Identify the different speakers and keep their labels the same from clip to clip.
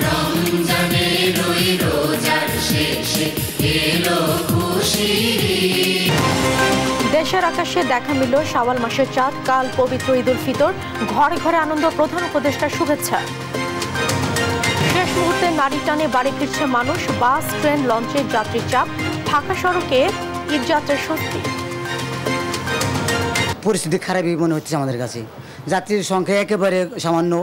Speaker 1: রমজানের ওই রোজার শেষে এলো খুশির।
Speaker 2: দেশের আকাশে দেখা মিলল শাওয়াল মাসের চাঁদ। কাল পবিত্র ঈদ উল ফিতর, ঘরে ঘরে আনন্দ, প্রধান উপদেষ্টার শুভেচ্ছা। শেষ মুহূর্তে নারী টানে বাড়ি ফিরছে মানুষ। বাস, ট্রেন, লঞ্চের যাত্রীর চাপ, ফাঁকা সড়কে ঈদ যাত্রার স্বস্তি।
Speaker 3: পরিস্থিতি খারাপই মনে হচ্ছে আমাদের কাছে। যাত্রীর সংখ্যা একেবারে সামান্য।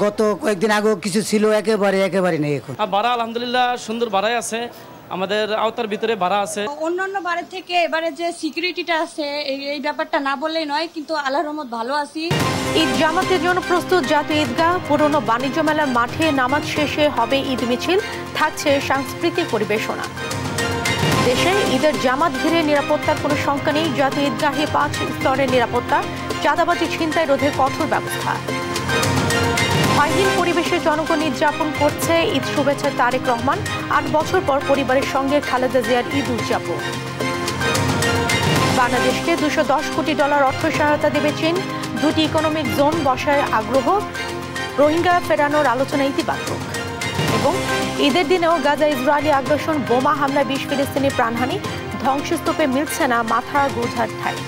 Speaker 3: গত কয়েকদিন আগেও কিছু ছিল, একেবারে নেই এখন।
Speaker 4: ভাড়া আলহামদুলিল্লাহ সুন্দর ভাড়াই আছে, আমাদের আওতার ভিতরে ভাড়া আছে।
Speaker 5: অন্যান্য বারের থেকে এবারে যে সিকিউরিটিটা আছে এই ব্যাপারটা না বললেই নয়, কিন্তু আল্লাহর রহমত ভালো আছি।
Speaker 2: ঈদ জামাতের জন্য প্রস্তুত জাতীয় ঈদগাহ। পুরনো বাণিজ্য মেলার মাঠে নামাজ শেষে হবে ঈদ মিছিল, থাকছে সাংস্কৃতিক পরিবেশনা। দেশে ঈদের জামাত ঘিরে নিরাপত্তার কোনো শঙ্কা নেই। জাতীয় ঈদগাহে 5 স্তরের নিরাপত্তা, চাঁদাবাজি, ছিনতাই রোধে কঠোর ব্যবস্থা। ভয়হীন পরিবেশে জনগণ ঈদ যাপন করছে। ঈদ শুভেচ্ছা তারেক রহমান। 8 বছর পর পরিবারের সঙ্গে খালেদা জিয়ার ঈদ উদযাপন। বাংলাদেশকে $210 কোটি অর্থ সহায়তা দেবে চীন। 2টি ইকোনমিক জোন বসায় আগ্রহ। রোহিঙ্গা ফেরানোর আলোচনা ইতিবাচক। এবং ঈদের দিনেও গাজা ইসরায়েলি আগ্রাসন, বোমা হামলায় 20 ফিলিস্তিনি প্রাণহানি। ধ্বংসস্তূপে মিলছে না মাথা গোঁজার ঠাঁই।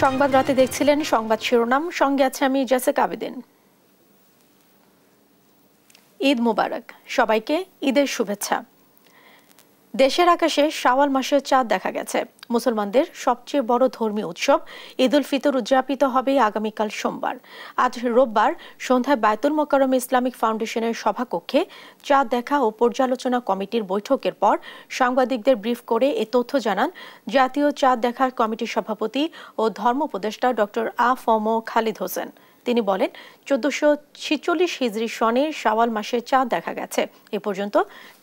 Speaker 2: সংবাদ রাতে দেখছিলেন সংবাদ শিরোনাম, সঙ্গে আছে আমি জেসিকা আবেদিন। ঈদ মোবারক সবাইকে, ঈদের শুভেচ্ছা। দেশের আকাশে শাওয়াল মাসের চাঁদ দেখা গেছে। মুসলমানদের সবচেয়ে বড় ধর্মীয় উৎসব ঈদ উল ফিতর উদযাপিত হবে আগামীকাল সোমবার। আজ রোববার সন্ধ্যায় বায়তুল মোকাররম ইসলামিক ফাউন্ডেশনের সভাকক্ষে চাঁদ দেখা ও পর্যালোচনা কমিটির বৈঠকের পর সাংবাদিকদের ব্রিফ করে এ তথ্য জানান জাতীয় চাঁদ দেখা কমিটির সভাপতি ও ধর্ম উপদেষ্টা ডক্টর আ.ফ.ম. খালিদ হোসেন। তিনি বলেন 1446 হিজরি সনের শাওয়াল মাসে চাঁদ দেখা গেছে। এ পর্যন্ত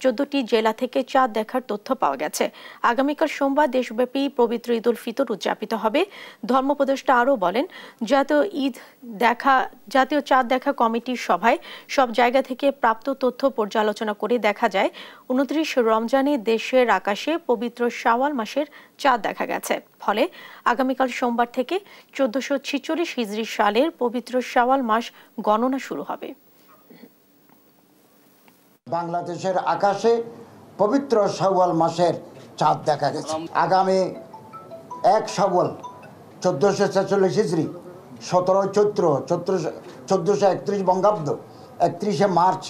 Speaker 2: 14টি জেলা থেকে চাঁদ দেখার তথ্য পাওয়া গেছে। আগামীকাল সোমবার দেশব্যাপী পবিত্র ঈদ উল ফিতর উদযাপিত হবে। ধর্ম উপদেষ্টা আরও বলেন জাতীয় চাঁদ দেখা কমিটির সভায় সব জায়গা থেকে প্রাপ্ত তথ্য পর্যালোচনা করে দেখা যায় 29 রমজানে দেশের আকাশে পবিত্র শাওয়াল মাসের চাঁদ দেখা গেছে। ফলে আগামীকাল সোমবার থেকে 1446 হিজরি সালের পবিত্র শাওয়াল মাস গণনা শুরু হবে।
Speaker 6: বাংলাদেশের আকাশে পবিত্র শাওয়াল মাসের চাঁদ দেখা গেছে। আগামী 1 শাওয়াল 1446 হিজরি 17 চৈত্র 1431 বঙ্গাব্দ 31 মার্চ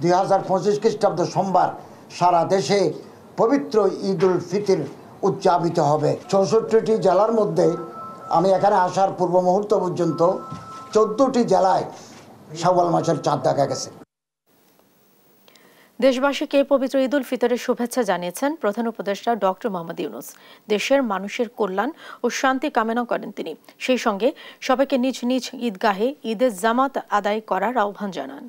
Speaker 6: 2025 খ্রিস্টাব্দ সোমবার সারা দেশে পবিত্র ঈদ উল ফিতর উদযাপিত হবে। 64টি জেলার মধ্যে আমি এখানে আসার পূর্ব মুহূর্ত পর্যন্ত 14টি জেলায় শাওয়াল মাসের চাঁদ দেখা গেছে।
Speaker 2: দেশবাসীকে পবিত্র ঈদ উল ফিতরের শুভেচ্ছা জানিয়েছেন প্রধান উপদেষ্টা ডক্টর মোহাম্মদ ইউনূস। দেশের মানুষের কল্যাণ ও শান্তি কামনা করেন তিনি। সেই সঙ্গে সবাইকে নিজ নিজ ঈদগাহে ঈদের জামাত আদায় করার আহ্বান জানান।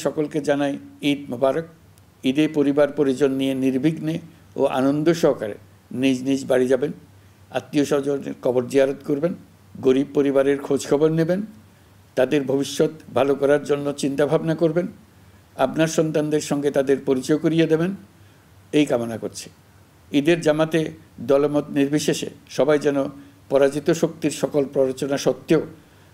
Speaker 7: সকলকে জানাই ঈদ মোবারক। ঈদে পরিবার পরিজন নিয়ে নির্বিঘ্নে ও আনন্দ সহকারে নিজ নিজ বাড়ি যাবেন, আত্মীয় স্বজনের কবর জিয়ারত করবেন, গরিব পরিবারের খোঁজ খবর নেবেন, তাদের ভবিষ্যৎ ভালো করার জন্য চিন্তা ভাবনা করবেন, আপনার সন্তানদের সঙ্গে তাদের পরিচয় করিয়ে দেবেন, এই কামনা করছি। ঈদের জামাতে দলমত নির্বিশেষে সবাই যেন পরাজিত শক্তির সকল প্ররোচনা সত্ত্বেও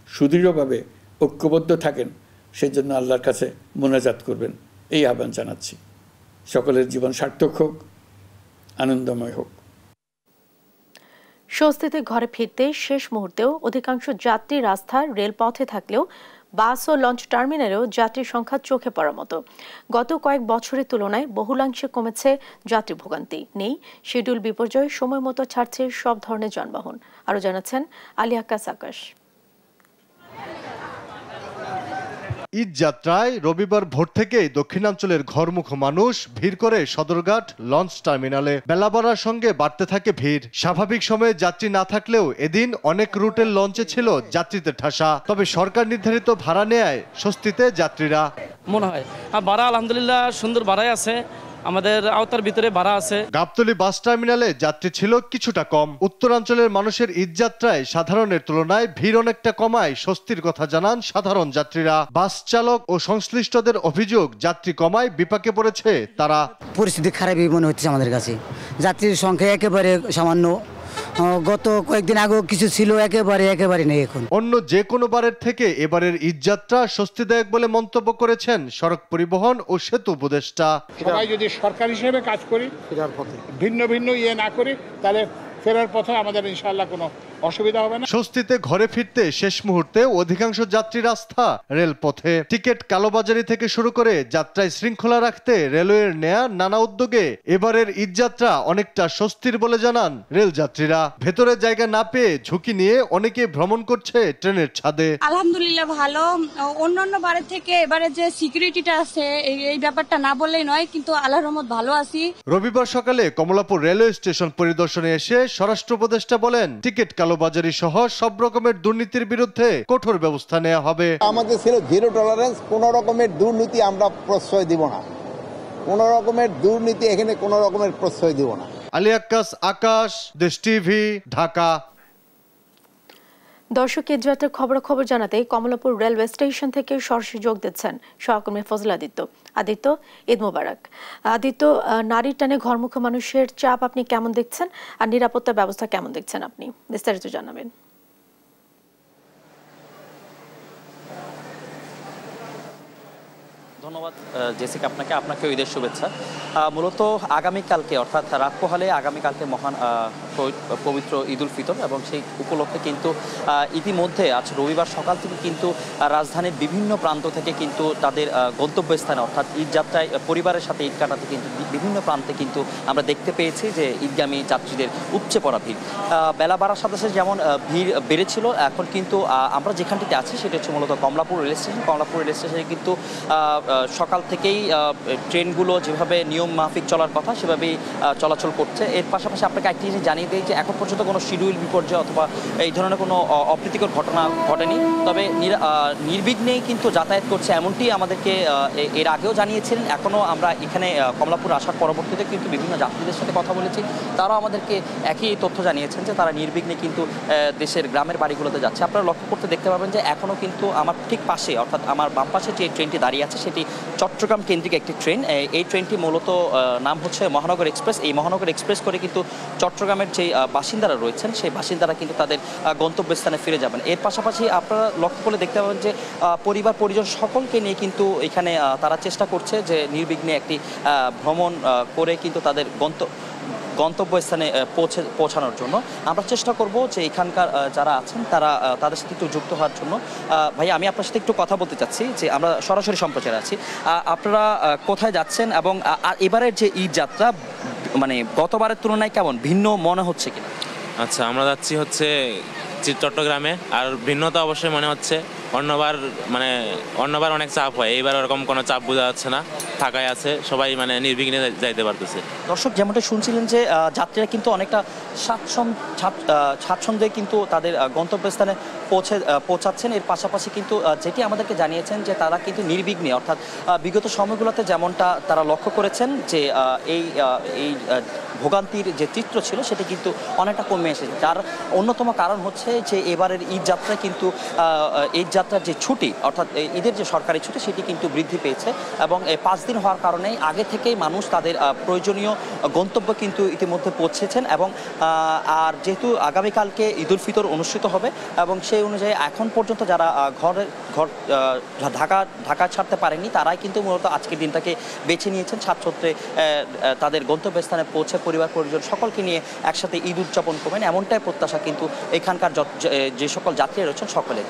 Speaker 7: সুদৃঢ়ভাবে ঐক্যবদ্ধ থাকেন, সেজন্য আল্লাহর কাছে মোনাজাত করবেন, এই আহ্বান জানাচ্ছি। সকলের জীবন সার্থক হোক, আনন্দময় হোক।
Speaker 2: স্বস্তিতে ঘরে ফিরতে শেষ মুহূর্তেও অধিকাংশ যাত্রী রাস্তার রেলপথে থাকলেও বাস ও লঞ্চ টার্মিনালেও যাত্রীর সংখ্যা চোখে পড়ার মতো। গত কয়েক বছরের তুলনায় বহুলাংশে কমেছে যাত্রী ভোগান্তি। নেই শিডিউল বিপর্যয়, সময় মতো ছাড়ছে সব ধরনের যানবাহন। আরও জানাচ্ছেন আলী আক্কাস আকাশ।
Speaker 8: ঈদ যাত্রায় রবিবার ভোর থেকেই দক্ষিণাঞ্চলের ঘরমুখ মানুষ ভিড় করে সদরঘাট লঞ্চ টার্মিনালে। বেলা বাড়ার সঙ্গে বাড়তে থাকে ভিড়। স্বাভাবিক সময়ে যাত্রী না থাকলেও এদিন অনেক রুটের লঞ্চে ছিল যাত্রীদের ঠাসা। তবে সরকার নির্ধারিত ভাড়া নেয় স্বস্তিতে যাত্রীরা।
Speaker 4: মনে হয় ভাড়া আলহামদুলিল্লাহ সুন্দর ভাড়াই আছে, আমাদের আওতার ভিতরে ভাড়া আছে।
Speaker 8: গাবতলী বাস টার্মিনালে যাত্রী ছিল কিছুটা কম। উত্তরাঞ্চলের মানুষের ঈদ যাত্রায় সাধারণের তুলনায় ভিড় অনেকটা কমায় স্বস্তির কথা জানান সাধারণ যাত্রীরা। বাস চালক ও সংশ্লিষ্টদের অভিযোগ যাত্রী কমায় বিপাকে পড়েছে তারা।
Speaker 3: পরিস্থিতি খারাপই মনে হচ্ছে আমাদের কাছে। যাত্রীর সংখ্যা একেবারে সামান্য। গত কয়েকদিন আগেও কিছু ছিল, একেবারে নেই এখন।
Speaker 8: অন্য যে কোনো বারের থেকে এবারের ঈদযাত্রা স্বস্তিদায়ক বলে মন্তব্য করেছেন সড়ক পরিবহন ও সেতু উপদেষ্টা।
Speaker 9: সবাই যদি সরকার হিসেবে কাজ করি, ভিন্ন ভিন্ন না করি, তাহলে ফেরার পথে আমাদের ইনশাআল্লাহ কোনো অসুবিধা হবে না।
Speaker 8: স্বস্তিতে ঘরে ফিরতে শেষ মুহূর্তে অধিকাংশ যাত্রীর আস্থা রেলপথে। টিকিট কালোবাজারি থেকে শুরু করে যাত্রায় শৃঙ্খলা রাখতে রেলওয়ের নেয়া নানা উদ্যোগে এবারের ঈদযাত্রা অনেকটা স্বস্তির বলে জানান রেল যাত্রীরা। ভেতরে জায়গা না পেয়ে ঝুঁকি নিয়ে অনেকে ভ্রমণ করছে ট্রেনের ছাদে।
Speaker 5: আলহামদুলিল্লাহ ভালো। অন্যান্য বারের থেকে এবারে যে সিকিউরিটিটা আছে এই ব্যাপারটা না বললেই নয়, কিন্তু আল্লাহর রহমত ভালো আছি।
Speaker 8: রবিবার সকালে কমলাপুর রেলওয়ে স্টেশন পরিদর্শনে এসে স্বরাষ্ট্র উপদেষ্টা বলেন, টিকিট কালোবাজারি সহ সব রকমের দুর্নীতির বিরুদ্ধে কঠোর ব্যবস্থা নেওয়া হবে।
Speaker 10: আমাদের ছিল জিরো টলারেন্স, কোন রকমের দুর্নীতি আমরা প্রশ্রয় দিব না, কোন রকমের দুর্নীতি এখানে কোন রকমের প্রশ্রয় দিব না।
Speaker 8: আলী আক্কাস, আকাশ, দেশ টিভি, ঢাকা।
Speaker 2: দর্শক, ঈদযাত্রার খবরাখবর জানাতে কমলাপুর রেলওয়ে স্টেশন থেকে সরাসরি যোগ দিচ্ছেন সহকর্মী ফজল আদিত্য। ঈদ মোবারক আদিত্য। নারীর টানে ঘরমুখী মানুষের চাপ আপনি কেমন দেখছেন, আর নিরাপত্তা ব্যবস্থা কেমন দেখছেন আপনি, বিস্তারিত জানাবেন।
Speaker 11: ধন্যবাদ জেসিকা, আপনাকে ঈদের শুভেচ্ছা। মূলত আগামীকালকে অর্থাৎ রাত পোহালে আগামীকালকে মহান পবিত্র ঈদ উল ফিতর, এবং সেই উপলক্ষে কিন্তু ইতিমধ্যে আজ রবিবার সকাল থেকে কিন্তু রাজধানীর বিভিন্ন প্রান্ত থেকে কিন্তু তাদের গন্তব্যস্থানে অর্থাৎ ঈদযাত্রায় পরিবারের সাথে ঈদ কাটাতে কিন্তু বিভিন্ন প্রান্তে কিন্তু আমরা দেখতে পেয়েছি যে ঈদগামী যাত্রীদের উপচে পড়া ভিড়। বেলা বাড়ার সাথে সাথে যেমন ভিড় বেড়েছিল, এখন কিন্তু আমরা যেখানটিতে আছি সেটা হচ্ছে মূলত Kamalapur rail station. Kamalapur rail স্টেশনে কিন্তু সকাল থেকেই ট্রেনগুলো যেভাবে নিয়ম মাফিক চলার কথা সেভাবেই চলাচল করছে। এর পাশাপাশি আপনাকে একটি জিনিস জানিয়ে দিই যে এখন পর্যন্ত কোনো শিডিউল বিপর্যয় অথবা এই ধরনের কোনো অপ্রীতিকর ঘটনা ঘটেনি, তবে নির্বিঘ্নেই কিন্তু যাতায়াত করছে এমনটি আমাদেরকে এর আগেও জানিয়েছিলেন। এখনও আমরা এখানে কমলাপুর আসার পরবর্তীতে কিন্তু বিভিন্ন যাত্রীদের সাথে কথা বলেছি, তারাও আমাদেরকে একই তথ্য জানিয়েছেন যে তারা নির্বিঘ্নে কিন্তু দেশের গ্রামের বাড়িগুলোতে যাচ্ছে। আপনারা লক্ষ্য করতে দেখতে পাবেন যে এখনও কিন্তু আমার ঠিক পাশে অর্থাৎ আমার বাম পাশে যে ট্রেনটি দাঁড়িয়ে আছে সেটি চট্টগ্রাম কেন্দ্রিক একটি ট্রেন। এই ট্রেনটি মূলত নাম হচ্ছে মহানগর এক্সপ্রেস। এই মহানগর এক্সপ্রেস করে কিন্তু চট্টগ্রামের যে বাসিন্দারা রয়েছেন সেই বাসিন্দারা কিন্তু তাদের গন্তব্যস্থানে ফিরে যাবেন। এর পাশাপাশি আপনারা লক্ষ্য করলে দেখতে পাবেন যে পরিবার পরিজন সকলকে নিয়ে কিন্তু এখানে তারা চেষ্টা করছে যে নির্বিঘ্নে একটি ভ্রমণ করে কিন্তু তাদের গন্তব্যস্থানে পৌঁছানোর জন্য। আমরা চেষ্টা করব যে এখানকার যারা আছেন তারা তাদের সাথে একটু যুক্ত হওয়ার জন্য। ভাই, আমি আপনার সাথে একটু কথা বলতে চাচ্ছি যে আমরা সরাসরি সম্প্রচারে আছি, আপনারা কোথায় যাচ্ছেন এবং এবারের যে ঈদ যাত্রা মানে গতবারের তুলনায় কেমন ভিন্ন মনে হচ্ছে কিনা?
Speaker 12: আচ্ছা, আমরা যাচ্ছি হচ্ছে চট্টগ্রামে, আর ভিন্নতা অবশ্যই মনে হচ্ছে। অন্যবার অনেক চাপ হয়, এইবার ওরকম কোনো চাপ বোঝা যাচ্ছে না, থাকায় আছে সবাই, নির্বিঘ্নে যাইতে পারতেছে।
Speaker 11: দর্শক, যেমনটা শুনছিলেন যে যাত্রীরা কিন্তু অনেকটা স্বাচ্ছন্দ্যে কিন্তু তাদের গন্তব্যস্থানে পৌঁছাচ্ছেন। এর পাশাপাশি কিন্তু যেটি আমাদেরকে জানিয়েছেন যে তারা কিন্তু নির্বিঘ্নে অর্থাৎ বিগত সময়গুলোতে যেমনটা তারা লক্ষ্য করেছেন যে এই ভোগান্তির যে চিত্র ছিল সেটি কিন্তু অনেকটা কমে এসেছে। যার অন্যতম কারণ হচ্ছে যে এবারের ঈদ যাত্রায় কিন্তু ঈদ যাত্রার যে ছুটি অর্থাৎ ঈদের যে সরকারি ছুটি সেটি কিন্তু বৃদ্ধি পেয়েছে, এবং 5 দিন হওয়ার কারণে আগে থেকেই মানুষ তাদের প্রয়োজনীয় গন্তব্য কিন্তু ইতিমধ্যে পৌঁছেছেন। এবং আর যেহেতু আগামীকালকে ঈদ উল ফিতর অনুষ্ঠিত হবে এবং সেই অনুযায়ী এখন পর্যন্ত যারা ঢাকা ছাড়তে পারেনি তারাই কিন্তু মূলত আজকের দিনটাকে বেছে নিয়েছেন স্বাচ্ছন্দ্যে তাদের গন্তব্যস্থানে পৌঁছে পরিবার পরিজন সকলকে নিয়ে একসাথে ঈদ উদযাপন করবেন, এমনটাই প্রত্যাশা কিন্তু এখানকার যে সকল যাত্রী রয়েছেন সকলে।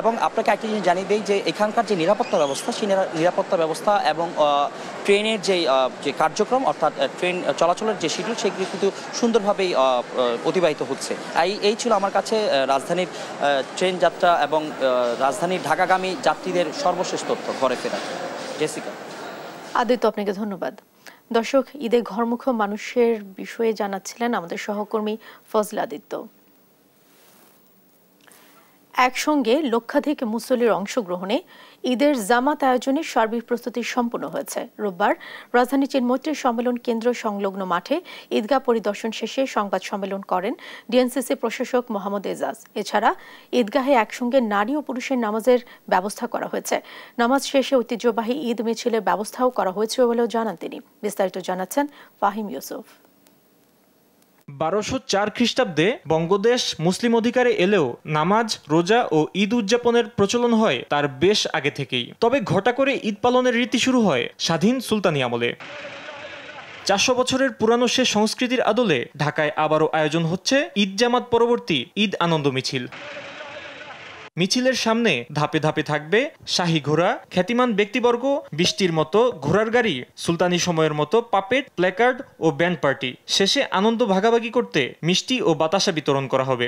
Speaker 11: এবং আপনাকে একটা জিনিস জানিয়ে দিই যে এখানকার যে নিরাপত্তা ব্যবস্থা সেই নিরাপত্তা ব্যবস্থা এবং ট্রেনের যে কার্যক্রম অর্থাৎ ট্রেন চলাচলের যে শিডিউল সেগুলি কিন্তু সুন্দরভাবেই অতিবাহিত হচ্ছে। এই ছিল আমার কাছে রাজধানীর ট্রেন যাত্রা এবং রাজধানীর ঢাকাগামী যাত্রীদের সর্বশেষ তথ্য ঘরে ফেরা। জেসিকা।
Speaker 2: আদিত্য, আপনাকে ধন্যবাদ। দর্শক, ঈদে ঘরমুখী মানুষের বিষয়ে জানাচ্ছিলেন আমাদের সহকর্মী ফজল আদিত্য। একসঙ্গে লক্ষাধিক মুসল্লির অংশগ্রহণে ঈদের জামাত আয়োজনে সার্বিক প্রস্তুতি সম্পন্ন হয়েছে। রোববার রাজধানী চিন্মৈত্রী সম্মেলন কেন্দ্র সংলগ্ন মাঠে ঈদগাহ পরিদর্শন শেষে সংবাদ সম্মেলন করেন ডিএনসিসি প্রশাসক মোহাম্মদ এজাজ। এছাড়া ঈদগাহে একসঙ্গে নারী ও পুরুষের নামাজের ব্যবস্থা করা হয়েছে। নামাজ শেষে ঐতিহ্যবাহী ঈদ মিছিলের ব্যবস্থাও করা হয়েছে বলেও জানান তিনি। বিস্তারিত জানাচ্ছেন ফাহিম ইউসুফ।
Speaker 13: 1204 খ্রিস্টাব্দে বঙ্গদেশ মুসলিম অধিকারে এলেও নামাজ, রোজা ও ঈদ উদযাপনের প্রচলন হয় তার বেশ আগে থেকেই। তবে ঘটা করে ঈদ পালনের রীতি শুরু হয় স্বাধীন সুলতানি আমলে। 400 বছরের পুরানো সে সংস্কৃতির আদলে ঢাকায় আবারও আয়োজন হচ্ছে ঈদ জামাত পরবর্তী ঈদ আনন্দ মিছিল। মিছিলের সামনে ধাপে ধাপে থাকবে শাহী ঘোড়া, খ্যাতিমান ব্যক্তিবর্গ, বৃষ্টির মতো ঘোড়ার গাড়ি, সুলতানি সময়ের মতো পাপেট, প্ল্যাকার্ড ও ব্যান্ড পার্টি। শেষে আনন্দ ভাগাভাগি করতে মিষ্টি ও বাতাসা বিতরণ করা হবে।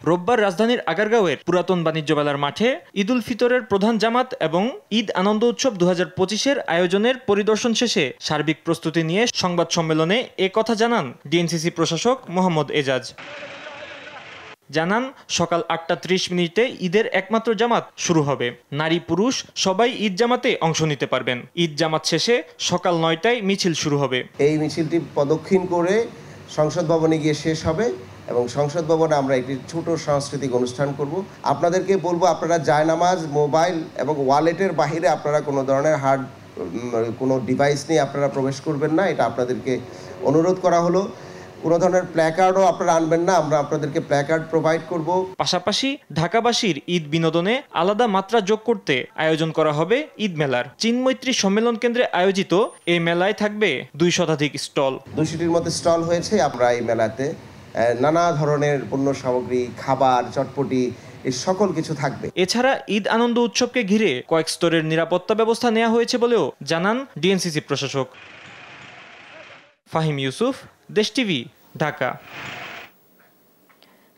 Speaker 13: রোববার রাজধানীর আগারগাঁওয়ের পুরাতন বাণিজ্য মেলার মাঠে ঈদ উল ফিতরের প্রধান জামাত এবং ঈদ আনন্দ উৎসব 2025-এর আয়োজনের পরিদর্শন শেষে সার্বিক প্রস্তুতি নিয়ে সংবাদ সম্মেলনে এ কথা জানান ডিএনসিসি প্রশাসক মোহাম্মদ এজাজ। জানান সকাল 8:30 ঈদের একমাত্র জামাত শুরু হবে। নারী পুরুষ সবাই ঈদ জামাতে অংশ নিতে পারবেন। ঈদ জামাত শেষে সকাল 9টায় মিছিল শুরু হবে।
Speaker 10: এই মিছিলটি প্রদক্ষিণ করে সংসদ ভবনে গিয়ে শেষ হবে এবং সংসদ ভবনে আমরা একটি ছোট সাংস্কৃতিক অনুষ্ঠান করব। আপনাদেরকে বলবো আপনারা জায়নামাজ, মোবাইল এবং ওয়ালেটের বাহিরে আপনারা কোনো ধরনের কোনো ডিভাইস নিয়ে আপনারা প্রবেশ করবেন না, এটা আপনাদেরকে অনুরোধ করা হলো। কোনো ধরনের প্ল্যাকার্ডও আপনারা আনবেন না, আমরা আপনাদেরকে প্ল্যাকার্ড প্রোভাইড করব।
Speaker 13: পাশাপাশি ঢাকাবাসীর ঈদ বিনোদনে আলাদা মাত্রা যোগ করতে আয়োজন করা হবে ঈদ মেলার। চীনমৈত্রী সম্মেলন কেন্দ্রে আয়োজিত এই মেলায় থাকবে 200 শতাধিক স্টল।
Speaker 10: 200টির মতো স্টল হয়েছে। আমরা এই মেলাতে নানা ধরনের পণ্য সামগ্রী, খাবার, চটপটি এই সকল কিছু থাকবে।
Speaker 13: এছাড়া ঈদ আনন্দ উৎসবকে ঘিরে কয়েক স্তরের নিরাপত্তা ব্যবস্থা নেওয়া হয়েছে বলেও জানান ডিএনসিসি প্রশাসক। ফাহিম ইউসুফ, দেশ টিভি, ঢাকা।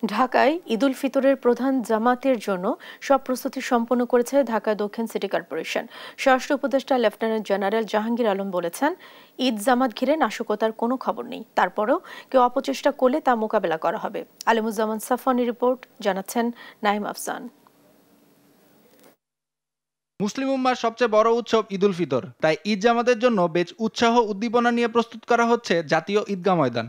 Speaker 2: ঢাকায় ঈদ উল ফিতরের প্রধান জামাতের জন্য সব প্রস্তুতি সম্পন্ন করেছে ঢাকা দক্ষিণ সিটি কর্পোরেশন। স্বরাষ্ট্র উপদেষ্টা লেফটেন্যান্ট জেনারেল জাহাঙ্গীর আলম বলেছেন, ঈদ জামাত ঘিরে নাশকতার কোনো খবর নেই, তারপরেও কেউ অপচেষ্টা করলে তা মোকাবেলা করা হবে। আলিমুজ্জামান সাফানি রিপোর্ট, জানাচ্ছেন নাইম আফসান।
Speaker 14: মুসলিম উম্মার সবচেয়ে বড় উৎসব ঈদ উল ফিতর, তাই ঈদ জামাতের জন্য বেশ উৎসাহ উদ্দীপনা নিয়ে প্রস্তুত করা হচ্ছে জাতীয় ঈদগাহ ময়দান।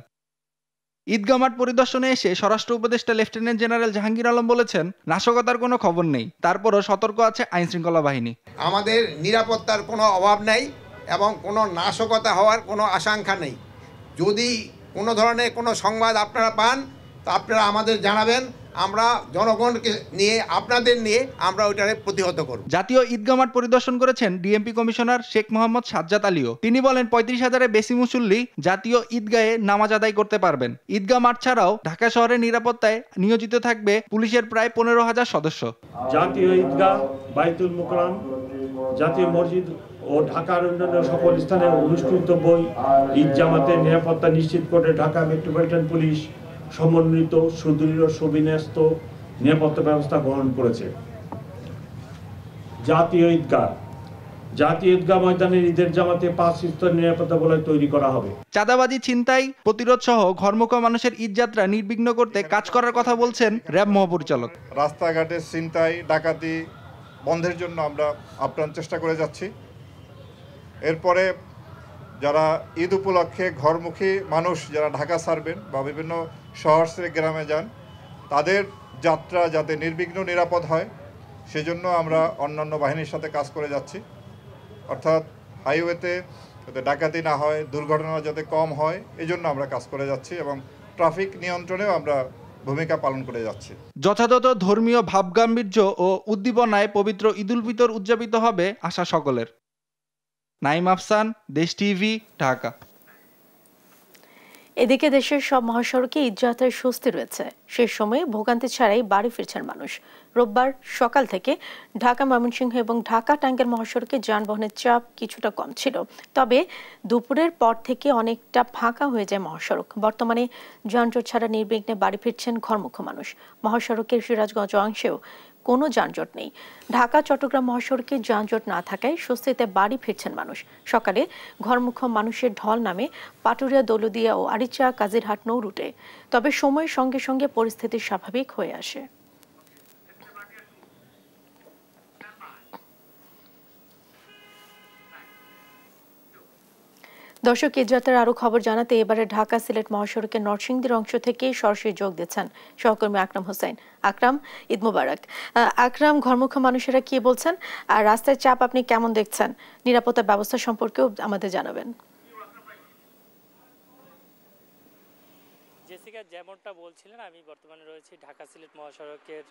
Speaker 14: ঈদগাহ মাঠ পরিদর্শনে এসে স্বরাষ্ট্র উপদেষ্টা লেফটেন্যান্ট জেনারেল জাহাঙ্গীর আলম বলেছেন, নাশকতার কোনো খবর নেই, তারপরও সতর্ক আছে আইন শৃঙ্খলা বাহিনী।
Speaker 15: আমাদের নিরাপত্তার কোনো অভাব নাই এবং কোনো নাশকতা হওয়ার কোনো আশঙ্কা নেই। যদি কোনো ধরনের কোনো সংবাদ আপনারা পান তা আপনারা আমাদের জানাবেন, আমরা জনগণকে নিয়ে, আপনাদের নিয়ে আমরা ওইটাকে প্রতিহত করব।
Speaker 14: জাতীয় ঈদগাহ মাঠ পরিদর্শন করেছেন ডিএমপি কমিশনার শেখ মোহাম্মদ সাজ্জাদ আলীও। তিনি বলেন 35,000-এর বেশি মুসল্লি জাতীয় ঈদগাহে নামাজ আদায় করতে পারবেন। ঈদগাহ মাঠ ছাড়াও ঢাকা শহরের নিরাপত্তায় নিয়োজিত থাকবে পুলিশের প্রায় 15,000 সদস্য।
Speaker 16: জাতীয় ঈদগাহ, বাইতুল মুকাররম, জাতীয় মসজিদ ও ঢাকার অন্যান্য সকল স্থানে অনুষ্ঠিতব্য ঈদ জামাতের নিরাপত্তা নিশ্চিত করে ঢাকা মেট্রোপলিটন পুলিশ সমন্বিত সুদৃঢ় সুবিন্যস্ত নিরাপত্তা ব্যবস্থা গ্রহণ করেছে। জাতীয় ঈদগাহ ময়দানের ঈদের জামাতে 5 স্তরের নিরাপত্তা বলয় তৈরি করা হবে।
Speaker 14: চাঁদাবাজি, ছিনতাই প্রতিরোধ সহ ঘরমুখ মানুষের ঈদযাত্রা নির্বিঘ্ন করতে কাজ করার কথা বলছেন র্যাব মহাপরিচালক।
Speaker 17: রাস্তাঘাটে ছিনতাই, ডাকাতি বন্ধের জন্য আমরা আপ্রাণ চেষ্টা করে যাচ্ছি। এরপরে যারা ঈদ উপলক্ষে ঘরমুখী মানুষ যারা ঢাকা ছাড়বেন বা বিভিন্ন শহর ছেড়ে গ্রামে যান, তাদের যাত্রা যাতে নির্বিঘ্ন নিরাপদ হয় সেজন্য আমরা অন্যান্য বাহিনীর সাথে কাজ করে যাচ্ছি। অর্থাৎ হাইওয়েতে যাতে ডাকাতি না হয়, দুর্ঘটনা যাতে কম হয়, এই জন্য আমরা কাজ করে যাচ্ছি এবং ট্রাফিক নিয়ন্ত্রণেও আমরা ভূমিকা পালন করে যাচ্ছি।
Speaker 14: যথাযথ ধর্মীয় ভাবগাম্ভীর্য ও উদ্দীপনায় পবিত্র ঈদ উল ফিতর উদযাপিত হবে আশা সকলের। নাইম আফসান, দেশ টিভি, ঢাকা।
Speaker 2: এদিকে দেশের সব মহাসড়কে ঈদযাত্রায় স্বস্তি রয়েছে। শেষ সময়ে ভোগান্তি ছাড়াই বাড়ি ফিরছেন মানুষ। রোববার সকাল থেকে ঢাকা ময়মনসিংহ এবং ঢাকা টাঙ্গাইল মহাসড়কে যানবাহনের চাপ কিছুটা কম ছিল, তবে দুপুরের পর থেকে অনেকটা ফাঁকা হয়ে যায় মহাসড়ক। বর্তমানে যানজট ছাড়া নির্বিঘ্নে বাড়ি ফিরছেন ঘরমুখ মানুষ। মহাসড়কের সিরাজগঞ্জ অংশেও কোনো যানজট নেই। ঢাকা চট্টগ্রাম মহাসড়কে যানজট না থাকায় স্বস্তিতে বাড়ি ফিরছেন মানুষ। সকালে ঘরমুখ মানুষের ঢল নামে পাটুরিয়া, দৌলতদিয়া ও আরিচা, কাজিরহাট নৌ রুটে, তবে সময়ের সঙ্গে সঙ্গে পরিস্থিতি স্বাভাবিক হয়ে আসে। দর্শক, ঈদযাত্রার আরো খবর জানাতে এবারে ঢাকা সিলেট মহাসড়কের নরসিংদীর অংশ থেকে সরাসরি যোগ দিচ্ছেন সহকর্মী আকরাম হোসেন। আকরাম, ঈদ মোবারক। আকরাম, ঘরমুখ মানুষেরা কি বলছেন আর রাস্তার চাপ আপনি কেমন দেখছেন? নিরাপত্তা ব্যবস্থা সম্পর্কেও আমাদের জানাবেন।
Speaker 18: জেসিকা যেমনটা বলছিলেন, আমি বর্তমানে রয়েছি ঢাকা সিলেট মহাসড়কের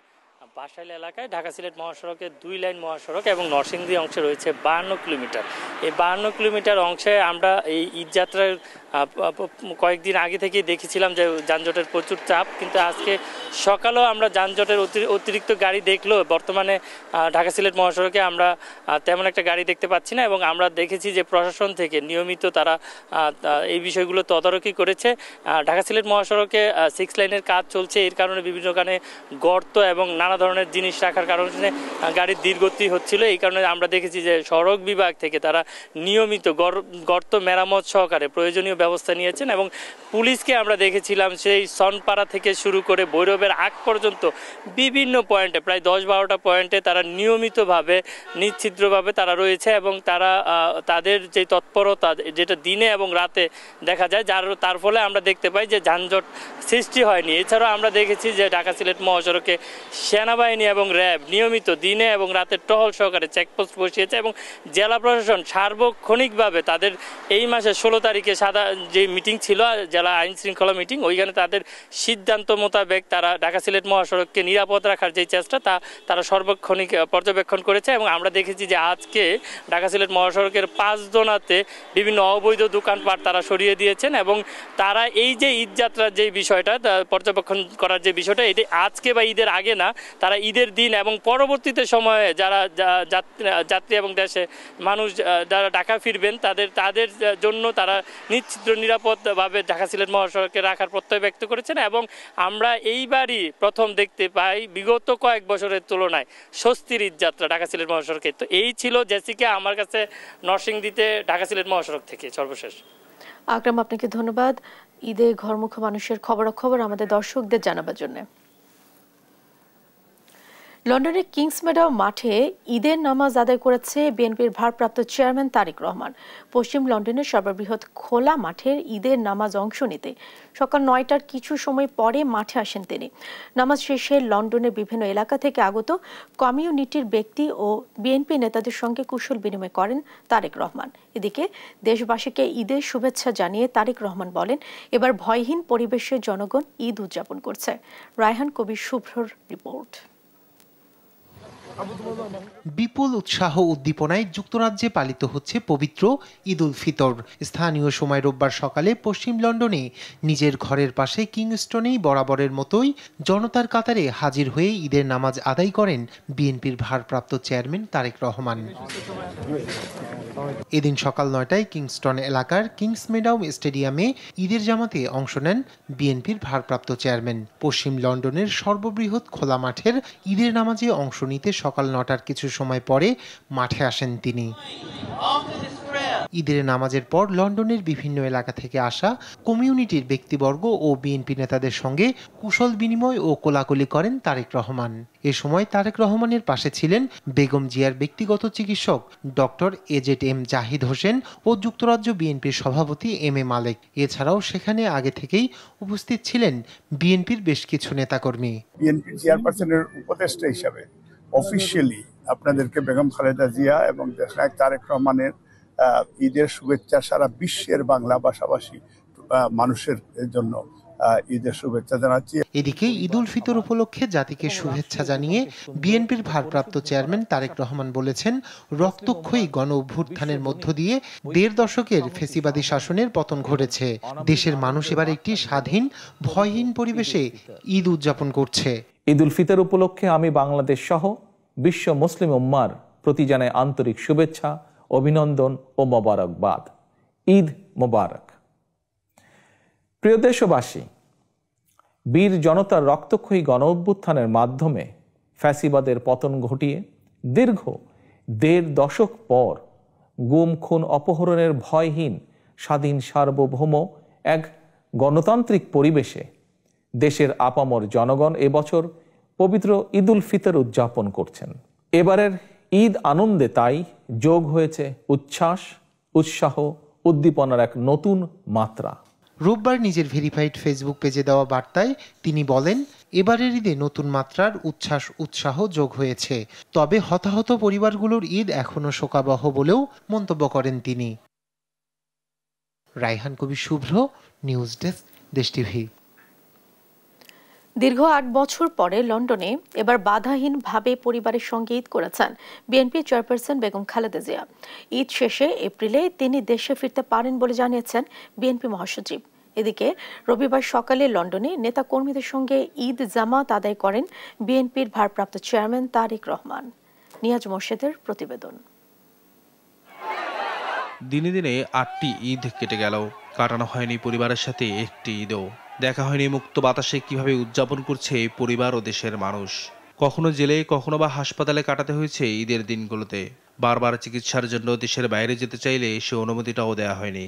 Speaker 18: বাসাইল এলাকায়। ঢাকা সিলেট মহাসড়কের 2 লাইন মহাসড়ক এবং নরসিংদী অংশে রয়েছে 52 কিলোমিটার। এই 52 কিলোমিটার অংশে আমরা এই ঈদযাত্রার কয়েকদিন আগে থেকেই দেখেছিলাম যে যানজটের প্রচুর চাপ, কিন্তু আজকে সকালেও আমরা যানজটের অতিরিক্ত গাড়ি দেখলেও বর্তমানে ঢাকা সিলেট মহাসড়কে আমরা তেমন একটা গাড়ি দেখতে পাচ্ছি না। এবং আমরা দেখেছি যে প্রশাসন থেকে নিয়মিত তারা এই বিষয়গুলো তদারকি করেছে। ঢাকা সিলেট মহাসড়কে 6 লাইনের কাজ চলছে, এর কারণে বিভিন্ন কারণে গর্ত এবং নানা ধরনের জিনিস রাখার কারণে গাড়ির ধীরগতি হচ্ছিল। এই কারণে আমরা দেখেছি যে সড়ক বিভাগ থেকে তারা নিয়মিত গর্ত মেরামত সহকারে প্রয়োজনীয় ব্যবস্থা নিয়েছেন। এবং পুলিশকে আমরা দেখেছিলাম সেই সনপাড়া থেকে শুরু করে ভৈরবের আগ পর্যন্ত বিভিন্ন পয়েন্টে, প্রায় 10-12টা পয়েন্টে তারা নিয়মিতভাবে নিশ্চিদ্রভাবে তারা রয়েছে। এবং তারা তাদের যে তৎপরতা, যেটা দিনে এবং রাতে দেখা যায়, তার ফলে আমরা দেখতে পাই যে যানজট সৃষ্টি হয়নি। এছাড়াও আমরা দেখেছি যে ঢাকা সিলেট মহাসড়কে সেনাবাহিনী এবং র্যাব নিয়মিত দিনে এবং রাতে টহল সহকারে চেকপোস্ট বসিয়েছে। এবং জেলা প্রশাসন সার্বক্ষণিকভাবে তাদের এই মাসের 16 তারিখে যে মিটিং ছিল, জেলা আইন শৃঙ্খলা মিটিং, ওইখানে তাদের সিদ্ধান্ত মোতাবেক তারা ঢাকা সিলেট মহাসড়ককে নিরাপদ রাখার যে চেষ্টা তারা সর্বক্ষণিক পর্যবেক্ষণ করেছে। এবং আমরা দেখেছি যে আজকে ঢাকা সিলেট মহাসড়কের 5 জোনাতে বিভিন্ন অবৈধ দোকানপাট তারা সরিয়ে দিয়েছেন। এবং তারা এই যে ঈদযাত্রার যে বিষয়টা পর্যবেক্ষণ করার যে বিষয়টা, এটি আজকে বা ঈদের আগে না, তারা ঈদের দিন এবং পরবর্তীতে সময়ে যারা যাত্রী এবং দেশে মানুষ যারা ঢাকা ফিরবেন তাদের জন্য তারা নিশ্চিদ্র নিরাপদভাবে ঢাকা সিলেট মহাসড়কে রাখার প্রত্যয় ব্যক্ত করেছেন। এবং আমরা এইবারই প্রথম দেখতে পাই বিগত কয়েক বছরের তুলনায় স্বস্তির ঈদযাত্রা ঢাকা সিলেট মহাসড়কে। তো এই ছিল জেসিকা আমার কাছে নরসিংদীতে ঢাকা সিলেট মহাসড়ক থেকে সর্বশেষ।
Speaker 2: আকরাম, আপনাকে ধন্যবাদ ঈদে ঘরমুখ মানুষের খবরাখবর আমাদের দর্শকদের জানাবার জন্য। লন্ডনের কিংস মেডো মাঠে ঈদের নামাজ আদায় করেছে বিএনপির ভারপ্রাপ্ত চেয়ারম্যান তারেক রহমান। পশ্চিম লন্ডনের সর্ববৃহৎ খোলা মাঠের ঈদের নামাজ অংশ নিতে সকাল 9টার কিছু সময় পরে মাঠে আসেন তিনি। নামাজ শেষে লন্ডনের বিভিন্ন এলাকা থেকে আগত কমিউনিটির ব্যক্তি ও বিএনপি নেতাদের সঙ্গে কুশল বিনিময় করেন তারেক রহমান। এদিকে দেশবাসীকে ঈদের শুভেচ্ছা জানিয়ে তারেক রহমান বলেন, এবার ভয়হীন পরিবেশে জনগণ ঈদ উদযাপন করছে। রায়হান কবির শুভ্রর রিপোর্ট।
Speaker 19: বিপুল উৎসাহ উদ্দীপনায় যুক্তরাজ্যে পালিত হচ্ছে পবিত্র ঈদ উল ফিতর। স্থানীয় সময় রোববার সকালে পশ্চিম লন্ডনে নিজের ঘরের পাশে কিংস্টনেই বরাবরের মতোই জনতার কাতারে হাজির হয়ে ঈদের নামাজ আদায় করেন বিএনপির ভারপ্রাপ্ত চেয়ারম্যান তারেক রহমান। এদিন সকাল 9টায় কিংস্টন এলাকার কিংস মেডো স্টেডিয়ামে ঈদের জামাতে অংশ নেন বিএনপির ভারপ্রাপ্ত চেয়ারম্যান। পশ্চিম লন্ডনের সর্ববৃহৎ খোলা মাঠের ঈদের নামাজে অংশ নিতে সকাল 9টার কিছু সময় পরে মাঠে আসেন তিনি। ঈদের নামাজের পর লন্ডনের বিভিন্ন এলাকা থেকে আসা কমিউনিটির ব্যক্তিবর্গ ও বিএনপি নেতাদের সঙ্গে কুশল বিনিময় ও কোলাকুলি করেন তারেক রহমান। এ সময় তারেক রহমানের পাশে ছিলেন বেগম জিয়ার ব্যক্তিগত চিকিৎসক ডক্টর এজেড-এম জাহিদ হোসেন ও যুক্তরাজ্য বিএনপির সভাপতি এম-এ মালেক। এছাড়াও সেখানে আগে থেকেই উপস্থিত ছিলেন বিএনপির বেশ কিছু নেতাকর্মী।
Speaker 20: বিএনপি চেয়ারপারসনের উপদেষ্টা হিসাবে অফিসিয়ালি আপনাদেরকে বেগম খালেদা জিয়া এবং দেশনায়ক তারেক রহমানের ঈদের শুভেচ্ছা সারা বিশ্বের বাংলা ভাষাভাষী মানুষের জন্য ঈদের শুভেচ্ছা জানাচ্ছি।
Speaker 19: এদিকে ঈদ উল ফিতর উপলক্ষে জাতিকে শুভেচ্ছা জানিয়ে বিএনপির ভারপ্রাপ্ত চেয়ারম্যান তারেক রহমান বলেছেন, রক্তক্ষয়ী গণ অভ্যুত্থানের মধ্য দিয়ে 1.5 দশকের ফ্যাসিবাদী শাসনের পতন ঘটেছে। দেশের মানুষ এবার একটি স্বাধীন ভয়হীন পরিবেশে ঈদ উদযাপন করছে।
Speaker 21: ঈদ উল ফিতর উপলক্ষে আমি বাংলাদেশ সহ বিশ্ব মুসলিম উম্মার প্রতি জানাই আন্তরিক শুভেচ্ছা, অভিনন্দন ও মোবারকবাদ। ঈদ মোবারক। প্রিয় দেশবাসী, বীর জনতার রক্তক্ষয়ী গণ অভ্যুত্থানের মাধ্যমে ফ্যাসিবাদের পতন ঘটিয়ে দীর্ঘ 1.5 দশক পর গুম খুন অপহরণের ভয়হীন স্বাধীন সার্বভৌম এক গণতান্ত্রিক পরিবেশে দেশের আপামর জনগণ এবছর পবিত্র ঈদ উল ফিতর উদযাপন করছেন। এবারের ঈদ আনন্দে তাই যোগ হয়েছে উচ্ছ্বাস, উৎসাহ, উদ্দীপনার এক নতুন মাত্রা।
Speaker 19: রোববার নিজের ভেরিফাইড ফেসবুক পেজে দেওয়া বার্তায় তিনি বলেন, এবারের ঈদে নতুন মাত্রার উচ্ছ্বাস উৎসাহ যোগ হয়েছে। তবে হতাহত পরিবারগুলোর ঈদ এখনো শোকাবহ বলেও মন্তব্য করেন তিনি। রায়হান কবির শুভ্র, নিউজ ডেস্ক, দেশ টিভি।
Speaker 2: দীর্ঘ ৮ বছর পরে লন্ডনে এবার বাধাহীনভাবে পরিবারের সঙ্গে ঈদ করেছেন বিএনপি চেয়ারপারসন বেগম খালেদা জিয়া। ঈদ শেষে এপ্রিলে তিনি দেশে ফিরতে পারেন বলে জানিয়েছেন বিএনপি মহাসচিব। এদিকে রবিবার সকালে লন্ডনে নেতাকর্মীদের সঙ্গে ঈদ জামাত আদায় করেন বিএনপির ভারপ্রাপ্ত চেয়ারম্যান তারেক রহমান। নিয়াজ মোর্শেদের প্রতিবেদন।
Speaker 1: দিনে দিনে ৮টি ঈদ কেটে গেল, কাটানো হয়নি পরিবারের সাথে একটি ঈদও। দেখা হয়নি মুক্ত বাতাসে কিভাবে উদযাপন করছে পরিবার ও দেশের মানুষ। কখনো জেলে, কখনো বা হাসপাতালে কাটাতে হয়েছে ঈদের দিনগুলোতে। বারবার চিকিৎসার জন্য দেশের বাইরে যেতে চাইলে সে অনুমতিটাও দেয়া হয়নি।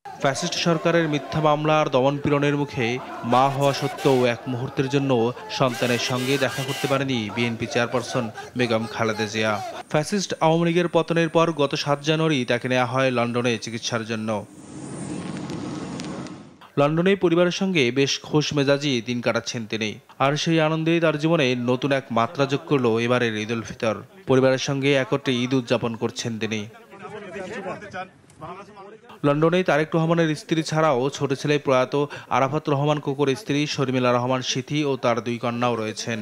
Speaker 1: ফ্যাসিস্ট সরকারের মিথ্যা মামলা আর দমনপীড়নের মুখে মা হওয়া সত্ত্বেও এক মুহূর্তের জন্য সন্তানের সঙ্গে দেখা করতে পারেনি BNP chairperson Begum Khaleda Zia. Fascist Awami লীগের পতনের পর গত ৭ জানুয়ারি তাকে নেওয়া হয় লন্ডনে চিকিৎসার জন্য। লন্ডনে পরিবারের সঙ্গে বেশ খোশ মেজাজি দিন কাটাচ্ছেন তিনি। আর সেই আনন্দেই তার জীবনে নতুন এক মাত্রা যোগ করল এবারের ঈদ উল ফিতর। পরিবারের সঙ্গে একত্রে ঈদ উদযাপন করছেন তিনি। লন্ডনে তারেক রহমানের স্ত্রী ছাড়াও ছোট ছেলে প্রয়াত আরাফাত রহমান কোকোর স্ত্রী শর্মিলা রহমান সিথি ও তার 2 কন্যাও রয়েছেন।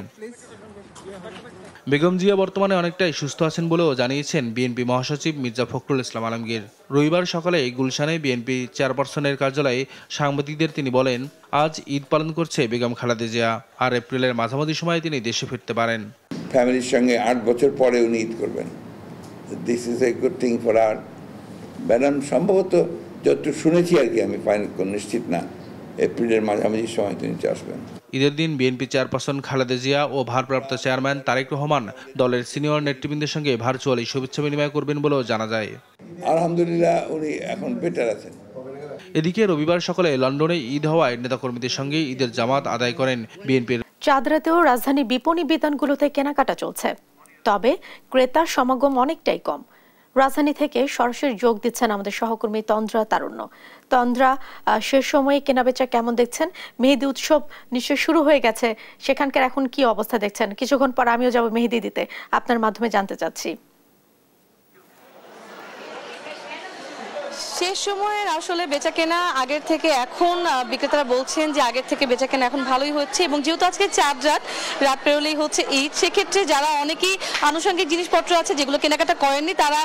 Speaker 1: বেগম জিয়া বর্তমানে অনেকটাই সুস্থ আছেন বলেও জানিয়েছেন বিএনপি মহাসচিব মির্জা ফখরুল ইসলাম আলমগীর। রবিবার সকালে গুলশানে বিএনপি চেয়ারপারসনের কার্যালয়ে সাংবাদিকদের তিনি বলেন, আজ ঈদ পালন করছে বেগম খালেদা জিয়া, আর এপ্রিলের মাঝামাঝি সময়ে তিনি দেশে ফিরতে পারেন।
Speaker 22: ফ্যামিলির সঙ্গে 8 বছর পরে উনি ঈদ করবেন। This is a good thing for our madam. সম্ভবত যতটুকু শুনেছি আর কি, আমি ফাইনাল নিশ্চিত না, এপ্রিলের মাঝামাঝি সময় তিনি আসবেন।
Speaker 1: ঈদের দিন বিএনপি চেয়ারপারসন খালেদা জিয়া ও ভারপ্রাপ্ত চেয়ারম্যান তারেক রহমান দলের সিনিয়র নেতৃবৃন্দের সঙ্গে ভার্চুয়ালি শুভেচ্ছা বিনিময় করবেন বলেও জানা যায়।
Speaker 22: আলহামদুলিল্লাহ উনি এখন বেটার আছেন।
Speaker 1: এদিকে রবিবার সকালে লন্ডনে ঈদ হওয়ায় নেতাকর্মীদের সঙ্গে ঈদের জামাত আদায় করেন বিএনপির।
Speaker 2: চাঁদ রাতেও রাজধানী বিপণী বিতানগুলোতে কেনাকাটা চলছে, তবে ক্রেতার সমাগম অনেকটাই কম। রাজধানী থেকে সরাসরি যোগ দিচ্ছেন আমাদের সহকর্মী তন্দ্রা তারুণ্য। তন্দ্রা, শেষ সময়ে কেনাবেচা কেমন দেখছেন? মেহেদি উৎসব নিশ্চয় শুরু হয়ে গেছে, সেখানকার এখন কি অবস্থা দেখছেন? কিছুক্ষণ পর আমিও যাব মেহেদি দিতে, আপনার মাধ্যমে জানতে চাচ্ছি।
Speaker 23: শেষ সময়ের আসলে বেচাকেনা আগের থেকে এখন বিক্রেতারা বলছেন যে আগের থেকে বেচাকেনা এখন ভালোই হচ্ছে, এবং যেহেতু আজকে চাঁদ রাত পেরোলেই হচ্ছে ঈদ, সেক্ষেত্রে যারা অনেকেই আনুষঙ্গিক জিনিসপত্র আছে যেগুলো কেনাকাটা করেননি, তারা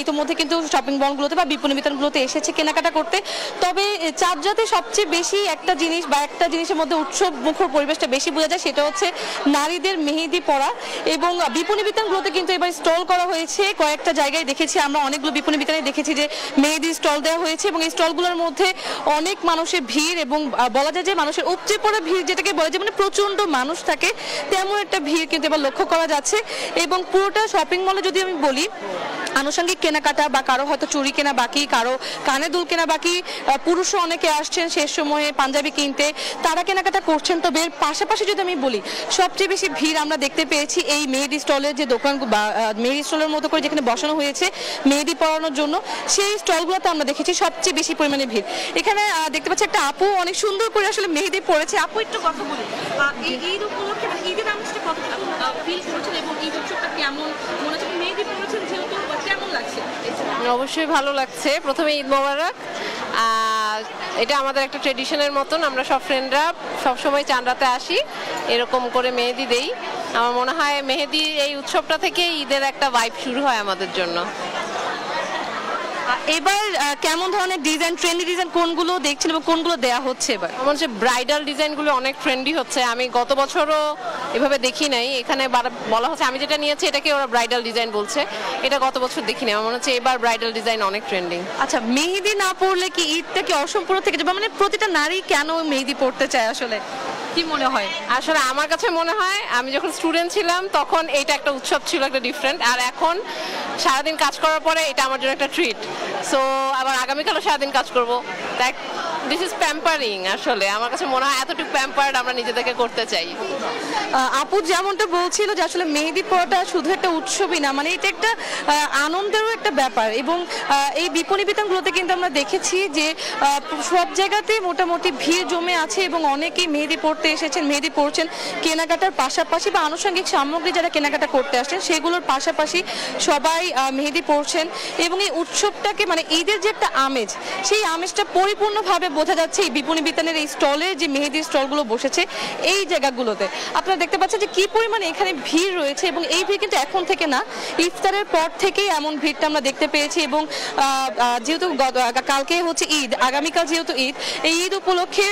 Speaker 23: ইতিমধ্যে কিন্তু শপিং মলগুলোতে বা বিপণী বিতানগুলোতে এসেছে কেনাকাটা করতে। তবে চাঁদ রাতে সবচেয়ে বেশি একটা জিনিস বা একটা জিনিসের মধ্যে উৎসব মুখর পরিবেশটা বেশি বোঝা যায়, সেটা হচ্ছে নারীদের মেহেদি পরা। এবং বিপণী বিতানগুলোতে কিন্তু এবার স্টল করা হয়েছে, কয়েকটা জায়গায় দেখেছি আমরা, অনেকগুলো বিপণী বিতানে দেখেছি যে মেহেদি স্টল দেওয়া হয়েছে, এবং এই স্টলগুলোর মধ্যে অনেক মানুষের ভিড়, এবং বলা যায় যে মানুষের উপচে পড়া ভিড়, যেটাকে বলা যায় মানে প্রচন্ড মানুষ থাকে, তেমন একটা ভিড় কিন্তু এবার লক্ষ্য করা যাচ্ছে। এবং পুরোটা শপিং মলে যদি আমি বলি, আনুষঙ্গিক কেনাকাটা বা কারো হয়তো চুড়ি কেনা বাকি, কারো কানে দুল কেনা বাকি, পুরুষও অনেকে আসছেন শেষ সময়ে পাঞ্জাবি কিনতে, তারা কেনাকাটা করছেন। তবে এর পাশাপাশি যদি আমি বলি, সবচেয়ে বেশি ভিড় আমরা দেখতে পেয়েছি এই মেহেদি স্টলের যে দোকান বা মেহেদি স্টলের মতো করে যেখানে বসানো হয়েছে মেহেদি পরানোর জন্য, সেই স্টলগুলোতে আমরা দেখেছি সবচেয়ে বেশি পরিমাণে ভিড়। এখানে দেখতে পাচ্ছি একটা আপু অনেক সুন্দর করে আসলে মেহেদি পড়েছে। আপু, একটু কথা বলি, ঈদ উপলক্ষে ঈদের আমেজটা কতটা ফিল করছেন এবং ঈদ উৎসবটা কেমন মনে হচ্ছে? মেহেদি পড়েছেন যেহেতু, কেমন লাগছে?
Speaker 24: অবশ্যই ভালো লাগছে। প্রথমে ঈদ মোবারক। এটা আমাদের একটা ট্রেডিশনের মতন, আমরা সব ফ্রেন্ডরা সবসময় চাঁদ রাতে আসি, এরকম করে মেহেদি দেই। আমার মনে হয় মেহেদি এই উৎসবটা থেকে ঈদের একটা ভাইব শুরু হয় আমাদের জন্য।
Speaker 23: এবার কেমন ধরনের ডিজাইন, ট্রেন্ডি ডিজাইন কোনগুলো দেখছেন এবং কোনগুলো দেয়া হচ্ছে এবার?
Speaker 24: আমার হচ্ছে ব্রাইডাল ডিজাইনগুলো অনেক ট্রেন্ডি হচ্ছে, আমি গত বছরও এভাবে দেখি নাই। এখানে বলা হচ্ছে, আমি যেটা নিয়েছি এটাকে ওরা ব্রাইডাল ডিজাইন বলছে, এটা গত বছর দেখিনি। আমার মনে হচ্ছে এবার ব্রাইডাল ডিজাইন অনেক ট্রেন্ডিং।
Speaker 23: আচ্ছা, মেহেদি না পরলে কি ঈদটা কি অসম্পূর্ণ থেকে যাবে? মানে প্রতিটা নারী কেন মেহেদি পরতে চায় আসলে, কি মনে হয়?
Speaker 24: আসলে আমার কাছে মনে হয়, আমি যখন স্টুডেন্ট ছিলাম তখন এটা একটা উৎসব ছিল, একটা ডিফারেন্ট, আর এখন সারাদিন কাজ করার পরে এটা আমার জন্য একটা ট্রিট। সো আবার আগামীকালও সারাদিন কাজ করবো, দ্যাট দিস ইজ প্যাম্পারিং। আসলে আমার কাছে মনে হয় এতটুকু প্যাম্পার্ড আমরা নিজেদেরকে করতে চাই।
Speaker 23: আপু যেমনটা বলছিল যে আসলে মেহেদি পরাটা শুধু একটা উৎসবই না, মানে এটা একটা আনন্দেরও একটা ব্যাপার। এবং এই বিপণী বিতানগুলোতে কিন্তু আমরা দেখেছি যে সব জায়গাতে মোটামুটি ভিড় জমে আছে, এবং অনেকেই মেহেদি পড়তে এসেছেন, মেহেদি পড়ছেন। কেনাকাটার পাশাপাশি বা আনুষঙ্গিক সামগ্রী যারা কেনাকাটা করতে আসছেন, সেগুলোর পাশাপাশি সবাই মেহেদি পড়ছেন। এবং এই উৎসবটাকে মানে ঈদের যে একটা আমেজ, সেই আমেজটা পরিপূর্ণভাবে বোঝা যাচ্ছে এই বিপণী বিতানের এই স্টলে যে মেহেদির স্টলগুলো বসেছে এই জায়গাগুলোতে আপনারা দেখতে পাচ্ছেন যে কি পরিমাণে এখানে ভিড় রয়েছে এবং এই ভিড় কিন্তু এখন থেকে না, ইফতারের পর থেকেই এমন ভিড়টা আমরা দেখতে পেয়েছি। এবং যেহেতু কালকে হচ্ছে ঈদ, আগামীকাল যেহেতু ঈদ, এই ঈদ উপলক্ষে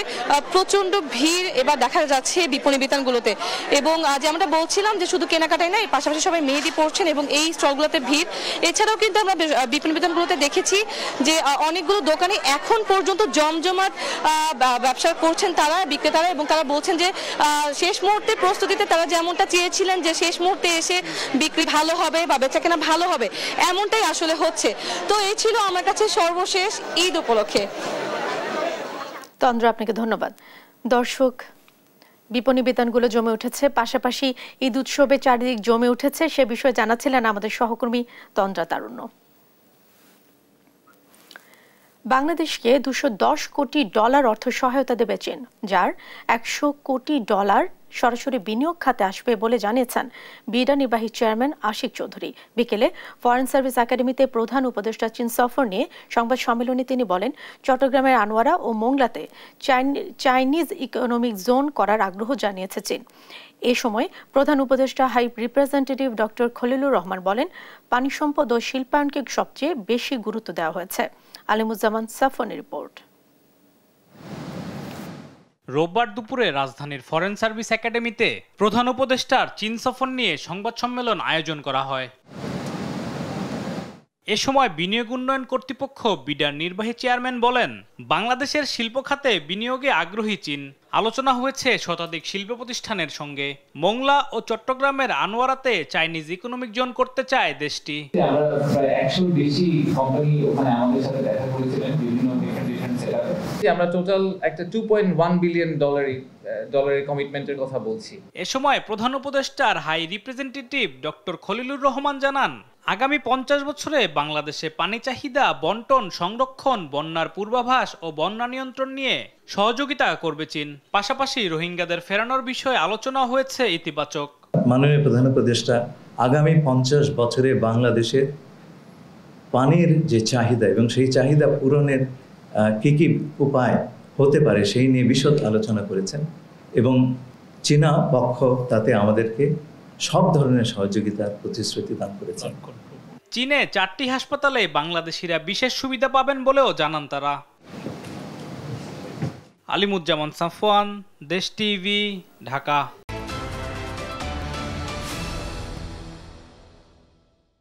Speaker 23: প্রচণ্ড ভিড় এবার দেখা যাচ্ছে বিপণী বিতানগুলোতে। এবং যেমনটা বলছিলাম যে শুধু কেনাকাটাই নাই, পাশাপাশি সবাই মেহেদি পড়ছেন এবং এই স্টলগুলোতে ভিড়। এছাড়াও কিন্তু আমরা বিপণী বিতানগুলোতে দেখেছি যে অনেকগুলো দোকানে এখন পর্যন্ত জমজমাট ব্যবসা করছেন তারা, বিক্রেতারা, এবং তারা বলছেন যে শেষ মুহূর্তে প্রস্তুতিতে তারা যেমনটা চেয়েছিলেন যে শেষ মুহূর্তে এসে বিক্রি ভালো হবে বা বেচাকেনা ভালো হবে, এমনটাই আসলে হচ্ছে। তো এই ছিল আমার কাছে সর্বশেষ ঈদ উপলক্ষে।
Speaker 2: তন্দ্রা, আপনাকে ধন্যবাদ। দর্শক, বিপণী বিতানগুলো জমে উঠেছে, পাশাপাশি ঈদ উৎসবে চারিদিক জমে উঠেছে, সে বিষয়ে জানাচ্ছিলেন আমাদের সহকর্মী তন্দ্রা তারুণ্য। বাংলাদেশকে $210 কোটি অর্থ সহায়তা দেবে চীন, যার $100 কোটি সরাসরি বিনিয়োগ খাতে আসবে বলে জানিয়েছেন বিডা নির্বাহী চেয়ারম্যান আশিক চৌধুরী। বিকেলে ফরেন সার্ভিস একাডেমিতে প্রধান উপদেষ্টা চীন সফর নিয়ে সংবাদ সম্মেলনে তিনি বলেন, চট্টগ্রামের আনোয়ারা ও মোংলাতে চাইনিজ ইকোনমিক জোন করার আগ্রহ জানিয়েছে চীন। এ সময় প্রধান উপদেষ্টা high representative doctor Khalilur Rahman বলেন, পানি সম্পদ ও শিল্পায়নকে সবচেয়ে বেশি গুরুত্ব দেওয়া হয়েছে। আলিমুজ্জামান সাফনের রিপোর্ট।
Speaker 3: রোববার দুপুরে রাজধানীর ফরেন সার্ভিস একাডেমিতে প্রধান উপদেষ্টার চীন সফর নিয়ে সংবাদ সম্মেলন আয়োজন করা হয়। এ সময় বিনিয়োগ উন্নয়ন কর্তৃপক্ষ বিডার নির্বাহী চেয়ারম্যান বলেন, বাংলাদেশের শিল্প খাতে বিনিয়োগে আগ্রহী চীন। আলোচনা হয়েছে শতাধিক শিল্প প্রতিষ্ঠানের সঙ্গে। মোংলা ও চট্টগ্রামের আনোয়ারাতে চাইনিজ ইকোনমিক জোন করতে চায় দেশটি।
Speaker 4: আমরা প্রায় 100 বেশি কোম্পানি ওখানে আমাদের সাথে দেখা করেছিলেন বিভিন্ন ডিফারেন্ট সেটআপে। আমরা টোটাল একটা $2.1 বিলিয়ন ডলারের কমিটমেন্টের কথা বলছি।
Speaker 3: এ সময় প্রধান উপদেষ্টার high representative doctor Khalilur Rahman জানান, আগামী 50 বছরে বাংলাদেশে পানি চাহিদা বন্টন, সংরক্ষণ, বন্যার পূর্বাভাস ও বন্যা নিয়ন্ত্রণ নিয়ে সহযোগিতা করবে চীন। পাশাপাশি রোহিঙ্গাদের ফেরানোর বিষয়ে আলোচনা হয়েছে ইতিবাচক।
Speaker 6: মাননীয় প্রধান উপদেষ্টা আগামী 50 বছরে বাংলাদেশের পানির যে চাহিদা এবং সেই চাহিদা পূরণের কি কি উপায় হতে পারে সেই নিয়ে বিশদ আলোচনা করেছেন এবং চীনা পক্ষ তাতে আমাদেরকে সব ধরনের সহযোগিতার প্রতিশ্রুতি দান করেছেন।
Speaker 3: চীনে 4টি হাসপাতালে বাংলাদেশিরা বিশেষ সুবিধা পাবেন বলেও জানান তারা। আলিমুজ্জামান সাফওয়ান, দেশ টিভি, ঢাকা।